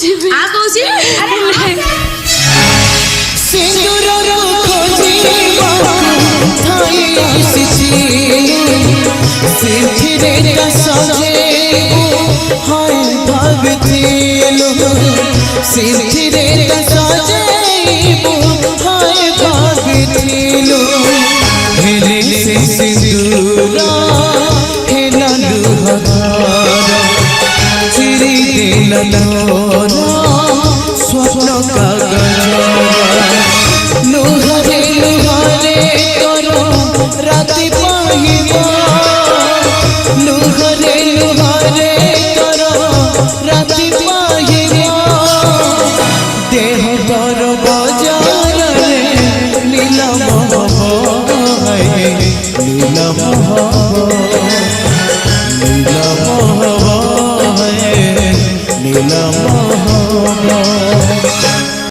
आ कौसी सिंदूर खोजी थाई आसिची सिथिरे का सजे हाय भागतिलो सिथिरे का सजे हाय भागतिलो हेले से सिंदूरा हेला लुहारा चिरी देला स्वप्न का लुहारे लुहारे करो राति पाहिबा लुहारे लुहारे करो राति पाहिबा देह दर बाजार नीलम नीलम नीलम नीलम